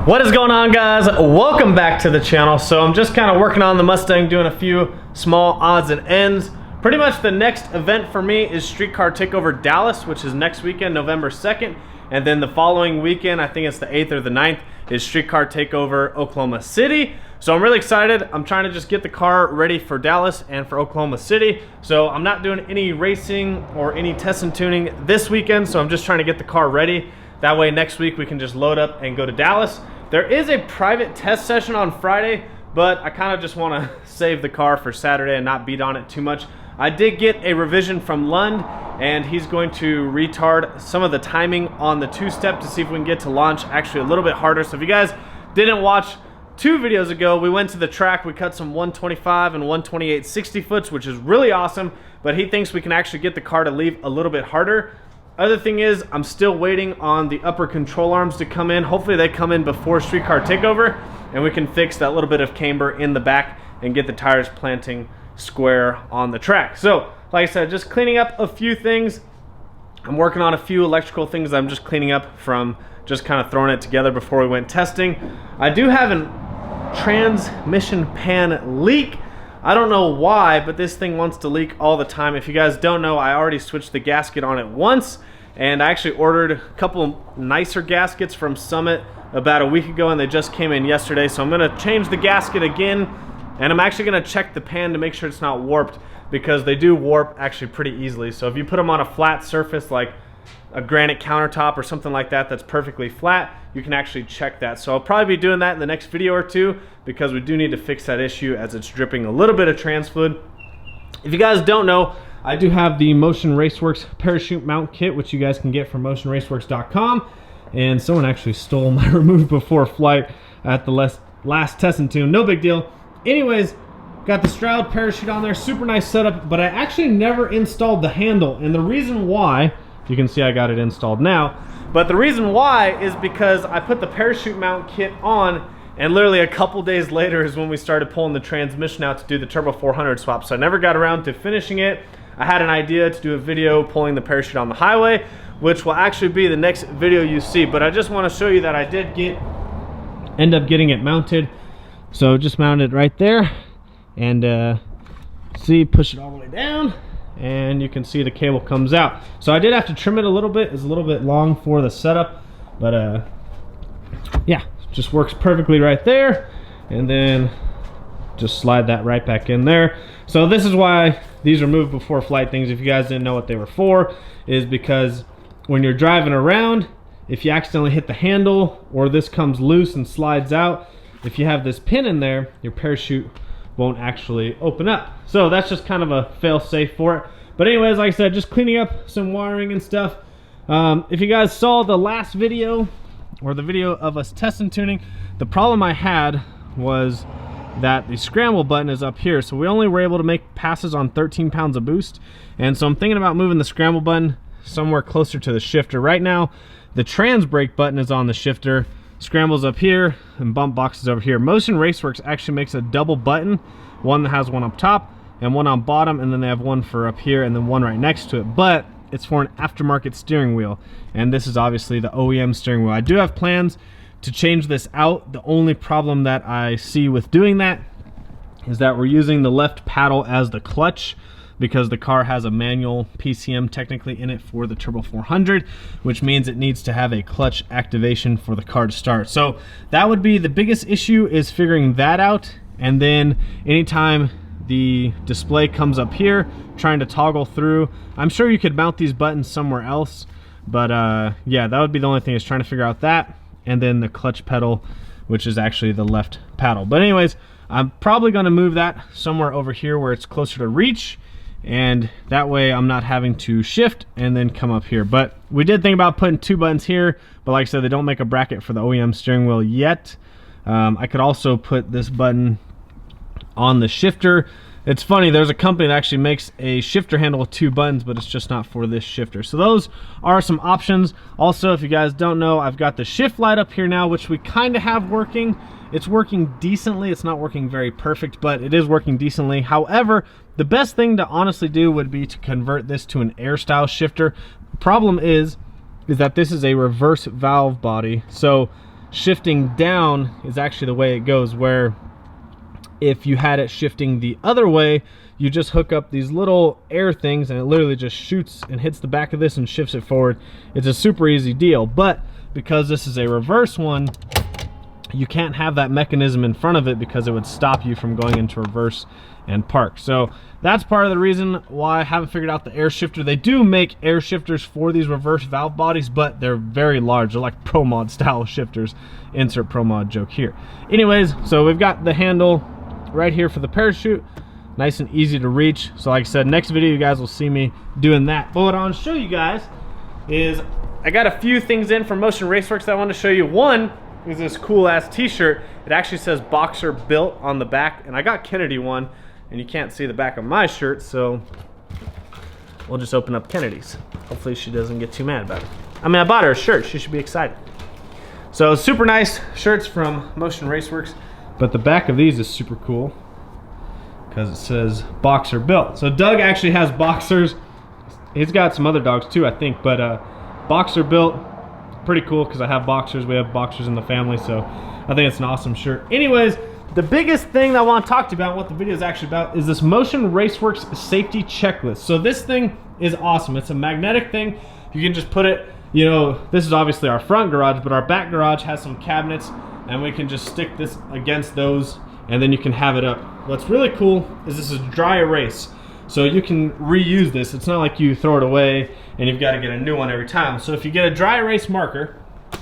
What is going on, guys? Welcome back to the channel. So I'm just kind of working on the Mustang, doing a few small odds and ends. Pretty much the next event for me is Streetcar Takeover Dallas, which is next weekend, November 2nd. And then the following weekend, I think it's the 8th or the 9th, is Streetcar Takeover Oklahoma City. So I'm really excited. I'm trying to just get the car ready for Dallas and for Oklahoma City. So I'm not doing any racing or any test and tuning this weekend. So I'm just trying to get the car ready. That way next week we can just load up and go to Dallas. There is a private test session on Friday, but I kind of just want to save the car for Saturday and not beat on it too much. I did get a revision from Lund, and he's going to retard some of the timing on the two-step to see if we can get to launch actually a little bit harder. So if you guys didn't watch 2 videos ago, we went to the track, we cut some 125 and 128 60 foots, which is really awesome, but he thinks we can actually get the car to leave a little bit harder. Other thing is, I'm still waiting on the upper control arms to come in. Hopefully they come in before Streetcar Takeover, and we can fix that little bit of camber in the back and get the tires planting square on the track. So, like I said, just cleaning up a few things. I'm working on a few electrical things that I'm just cleaning up from just kind of throwing it together before we went testing. I do have a transmission pan leak. I don't know why, but this thing wants to leak all the time. If you guys don't know, I already switched the gasket on it once, and I actually ordered a couple nicer gaskets from Summit about a week ago, and they just came in yesterday. So I'm gonna change the gasket again, and I'm actually gonna check the pan to make sure it's not warped, because they do warp actually pretty easily. So if you put them on a flat surface like a granite countertop or something like that that's perfectly flat, you can actually check that. So I'll probably be doing that in the next video or two, because we do need to fix that issue as it's dripping a little bit of trans fluid. If you guys don't know, I do have the Motion Raceworks parachute mount kit, which you guys can get from motionraceworks.com. And someone actually stole my remove before flight at the last test and tune. No big deal. Anyways, got the Stroud parachute on there, super nice setup, but I actually never installed the handle. And the reason why, you can see I got it installed now, but the reason why is because I put the parachute mount kit on, and literally a couple days later is when we started pulling the transmission out to do the Turbo 400 swap. So I never got around to finishing it. I had an idea to do a video pulling the parachute on the highway, which will actually be the next video you see. But I just want to show you that I did end up getting it mounted. So just mount it right there, and see, push it all the way down, and you can see the cable comes out. So I did have to trim it a little bit. It's a little bit long for the setup, but yeah, just works perfectly right there. And then just slide that right back in there. So this is why these are moved before flight things, if you guys didn't know what they were for, is because when you're driving around, if you accidentally hit the handle or this comes loose and slides out, if you have this pin in there, your parachute won't actually open up. So that's just kind of a fail safe for it. But anyways, like I said, just cleaning up some wiring and stuff. If you guys saw the last video, or the video of us test and tuning, the problem I had was that the scramble button is up here. So we only were able to make passes on 13 pounds of boost. And so I'm thinking about moving the scramble button somewhere closer to the shifter. Right now, the trans brake button is on the shifter, scramble's up here, and bump box is over here. Motion Raceworks actually makes a double button, one that has one up top and one on bottom, and then they have one for up here and then one right next to it. But it's for an aftermarket steering wheel, and this is obviously the OEM steering wheel. I do have plans to change this out. The only problem that I see with doing that is that we're using the left paddle as the clutch, because the car has a manual PCM technically in it for the Turbo 400, which means it needs to have a clutch activation for the car to start. So that would be the biggest issue, is figuring that out. And then anytime the display comes up here, trying to toggle through, I'm sure you could mount these buttons somewhere else, but yeah, that would be the only thing, is trying to figure out that. And then the clutch pedal, which is actually the left paddle. But anyways, I'm probably going to move that somewhere over here where it's closer to reach, and that way I'm not having to shift and then come up here. But we did think about putting 2 buttons here, but like I said, they don't make a bracket for the OEM steering wheel yet. I could also put this button on the shifter. It's funny, there's a company that actually makes a shifter handle with 2 buttons, but it's just not for this shifter. So those are some options. Also, if you guys don't know, I've got the shift light up here now, which we kind of have working. It's working decently. It's not working very perfect, but it is working decently. However, the best thing to honestly do would be to convert this to an air style shifter. The problem is that this is a reverse valve body. So shifting down is actually the way it goes, where if you had it shifting the other way, you just hook up these little air things and it literally just shoots and hits the back of this and shifts it forward. It's a super easy deal, but because this is a reverse one, you can't have that mechanism in front of it because it would stop you from going into reverse and park. So that's part of the reason why I haven't figured out the air shifter. They do make air shifters for these reverse valve bodies, but they're very large. They're like Pro Mod style shifters. Insert Pro Mod joke here. Anyways, so we've got the handle right here for the parachute. Nice and easy to reach. So like I said, next video you guys will see me doing that. But what I want to show you guys is I got a few things in from Motion Raceworks that I want to show you. One is this cool ass t-shirt. It actually says Boxer Built on the back, and I got Kennedy one, and you can't see the back of my shirt, so we'll just open up Kennedy's. Hopefully she doesn't get too mad about it. I mean, I bought her a shirt, she should be excited. So super nice shirts from Motion Raceworks, but the back of these is super cool because it says Boxer Built. So Doug actually has boxers. He's got some other dogs too, I think, but Boxer Built, pretty cool because I have boxers. We have boxers in the family, so I think it's an awesome shirt. Anyways, the biggest thing that I want to talk to you about, what the video is actually about, is this Motion Raceworks safety checklist. So this thing is awesome. It's a magnetic thing. You can just put it, you know, this is obviously our front garage, but our back garage has some cabinets, and we can just stick this against those, and then you can have it up. What's really cool is this is dry erase. So you can reuse this. It's not like you throw it away and you've got to get a new one every time. So if you get a dry erase marker, you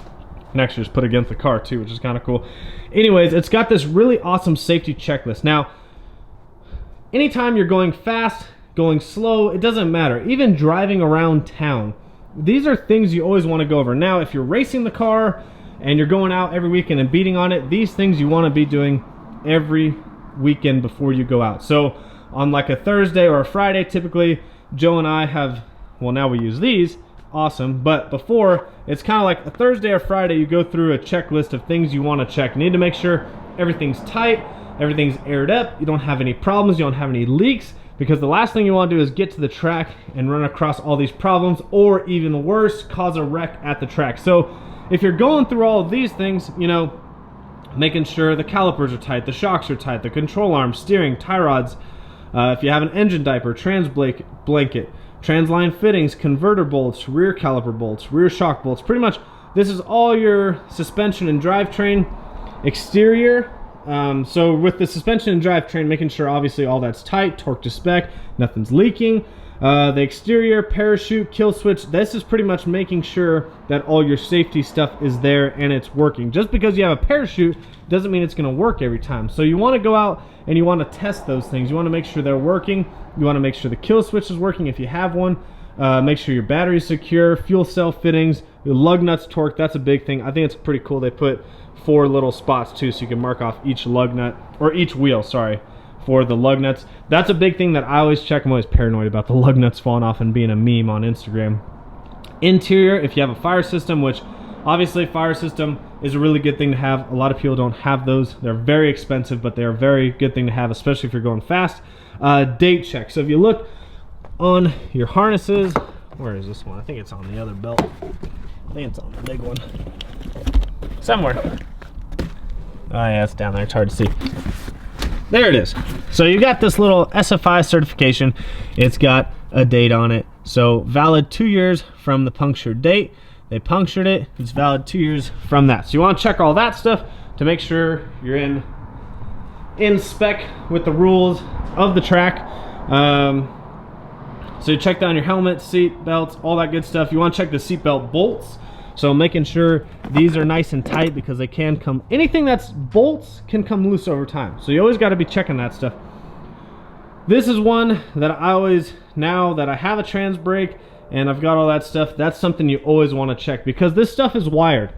can actually just put it against the car too, which is kind of cool. Anyways, it's got this really awesome safety checklist. Now, anytime you're going fast, going slow, it doesn't matter. Even driving around town, these are things you always want to go over. Now, if you're racing the car and you're going out every weekend and beating on it, these things you want to be doing every weekend before you go out. So on like a Thursday or a Friday, typically Joe and I have, well, now we use these, awesome, but before, it's kind of like a Thursday or Friday, you go through a checklist of things you want to check. You need to make sure everything's tight, everything's aired up, you don't have any problems, you don't have any leaks, because the last thing you want to do is get to the track and run across all these problems, or even worse, cause a wreck at the track. So if you're going through all of these things, you know, making sure the calipers are tight, the shocks are tight, the control arms, steering, tie rods, if you have an engine diaper, trans blanket, transline fittings, converter bolts, rear caliper bolts, rear shock bolts, pretty much this is all your suspension and drivetrain exterior. So with the suspension and drivetrain, making sure obviously all that's tight, torque to spec, nothing's leaking. The exterior, parachute, kill switch, this is pretty much making sure that all your safety stuff is there and it's working. Just because you have a parachute doesn't mean it's going to work every time. So you want to go out and you want to test those things. You want to make sure they're working. You want to make sure the kill switch is working if you have one. Make sure your battery's secure, fuel cell fittings, your lug nuts torque, that's a big thing. I think it's pretty cool. They put 4 little spots too, so you can mark off each lug nut, or each wheel, sorry, for the lug nuts. That's a big thing that I always check. I'm always paranoid about the lug nuts falling off and being a meme on Instagram. Interior, if you have a fire system, which obviously fire system is a really good thing to have. A lot of people don't have those. They're very expensive, but they're a very good thing to have, especially if you're going fast. Date check. So if you look on your harnesses, where is this one? I think it's on the other belt. I think it's on the big one. Somewhere. Oh yeah, it's down there. It's hard to see. There it is. So you got this little SFI certification. It's got a date on it. So valid 2 years from the punctured date. They punctured it. It's valid 2 years from that. So you want to check all that stuff to make sure you're in spec with the rules of the track. So you check down your helmet, seat belts, all that good stuff. You want to check the seat belt bolts. So making sure these are nice and tight, because they can come, anything that's bolts can come loose over time. So you always got to be checking that stuff. This is one that I always, now that I have a trans brake and I've got all that stuff, that's something you always want to check, because this stuff is wired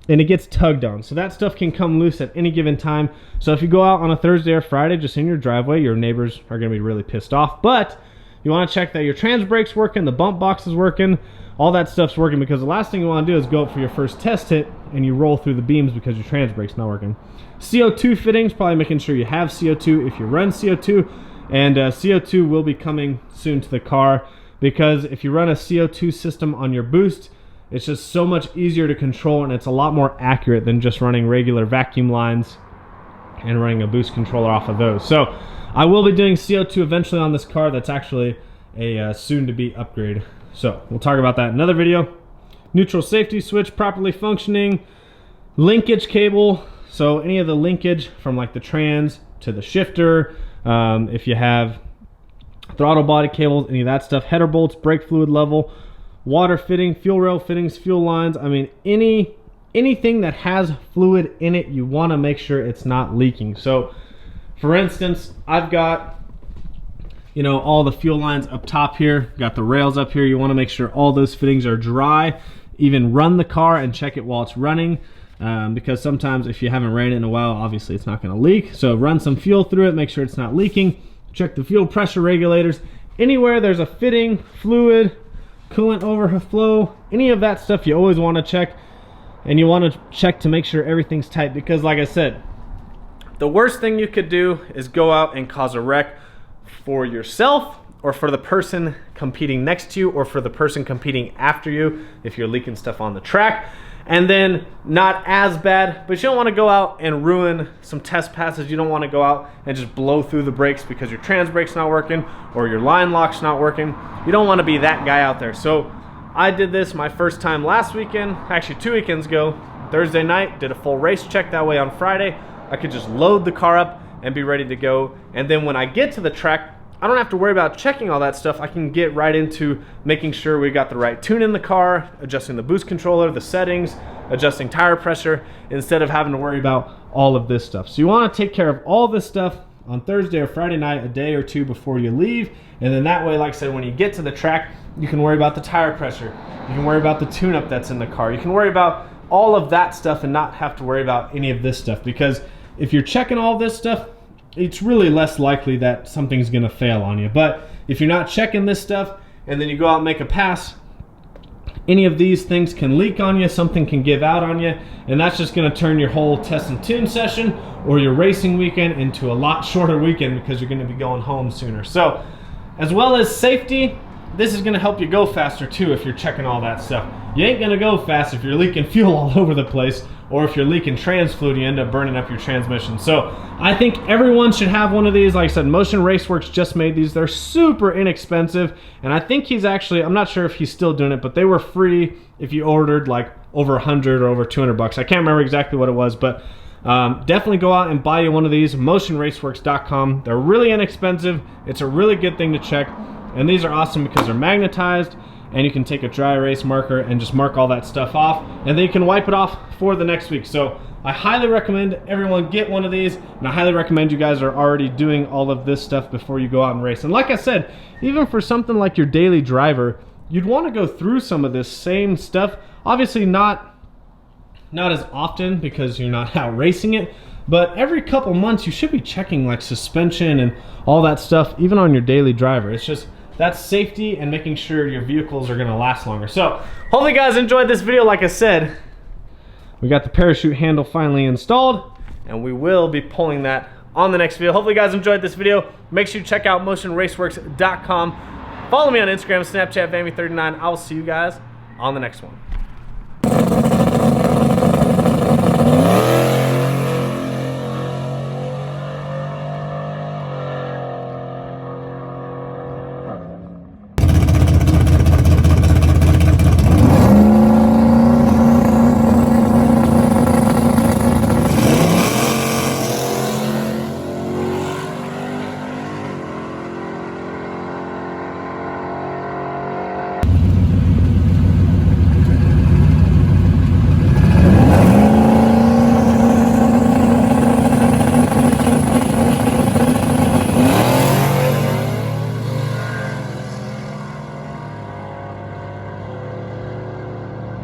and it gets tugged on. So that stuff can come loose at any given time. So if you go out on a Thursday or Friday just in your driveway, your neighbors are going to be really pissed off. But you want to check that your trans brake's working, the bump box is working, all that stuff's working, because the last thing you want to do is go up for your first test hit and you roll through the beams because your trans brake's not working. CO2 fittings, probably making sure you have CO2 if you run CO2, and CO2 will be coming soon to the car, because if you run a CO2 system on your boost, it's just so much easier to control, and it's a lot more accurate than just running regular vacuum lines and running a boost controller off of those. So I will be doing CO2 eventually on this car. That's actually a soon-to-be upgrade. So we'll talk about that in another video. Neutral safety switch properly functioning. Linkage cable. So any of the linkage from like the trans to the shifter, if you have throttle body cables, any of that stuff, header bolts, brake fluid level, water fitting, fuel rail fittings, fuel lines. I mean, anything that has fluid in it, you want to make sure it's not leaking. So for instance, I've got, you know, all the fuel lines up top here, got the rails up here. You want to make sure all those fittings are dry. Even run the car and check it while it's running, because sometimes if you haven't ran it in a while, obviously it's not going to leak. So run some fuel through it, make sure it's not leaking. Check the fuel pressure regulators. Anywhere there's a fitting, fluid, coolant overflow, any of that stuff, you always want to check. And you want to check to make sure everything's tight, because like I said, the worst thing you could do is go out and cause a wreck for yourself, or for the person competing next to you, or for the person competing after you if you're leaking stuff on the track. And then not as bad, but you don't want to go out and ruin some test passes. You don't want to go out and just blow through the brakes because your trans brake's not working or your line lock's not working. You don't want to be that guy out there. So I did this my first time last weekend, actually 2 weekends ago. Thursday night, did a full race check. That way on Friday, I could just load the car up and be ready to go. And then when I get to the track, I don't have to worry about checking all that stuff. I can get right into making sure we got the right tune in the car, adjusting the boost controller, the settings, adjusting tire pressure, instead of having to worry about all of this stuff. So you want to take care of all this stuff on Thursday or Friday night, a day or two before you leave. And then that way, like I said, when you get to the track, you can worry about the tire pressure. You can worry about the tune-up that's in the car. You can worry about all of that stuff and not have to worry about any of this stuff. Because if you're checking all this stuff, it's really less likely that something's gonna fail on you. But if you're not checking this stuff and then you go out and make a pass, any of these things can leak on you, something can give out on you, and that's just gonna turn your whole test and tune session or your racing weekend into a lot shorter weekend, because you're gonna be going home sooner. So as well as safety, this is gonna help you go faster too if you're checking all that stuff. You ain't gonna go fast if you're leaking fuel all over the place, or if you're leaking trans fluid, you end up burning up your transmission. So I think everyone should have one of these. Like I said, Motion Raceworks just made these. They're super inexpensive, and I think he's actually, I'm not sure if he's still doing it, but they were free if you ordered like over 100 or over 200 bucks. I can't remember exactly what it was, but definitely go out and buy you one of these, motionraceworks.com. They're really inexpensive. It's a really good thing to check, and these are awesome because they're magnetized, and you can take a dry erase marker and just mark all that stuff off, and then you can wipe it off for the next week. So I highly recommend everyone get one of these, and I highly recommend you guys are already doing all of this stuff before you go out and race. And like I said, even for something like your daily driver, you'd want to go through some of this same stuff. Obviously not as often because you're not out racing it, but every couple months you should be checking like suspension and all that stuff, even on your daily driver. It's just, that's safety and making sure your vehicles are gonna last longer. So hopefully you guys enjoyed this video. Like I said, we got the parachute handle finally installed, and we will be pulling that on the next video. Hopefully you guys enjoyed this video. Make sure you check out motionraceworks.com. Follow me on Instagram, Snapchat, Vammy39. I will see you guys on the next one.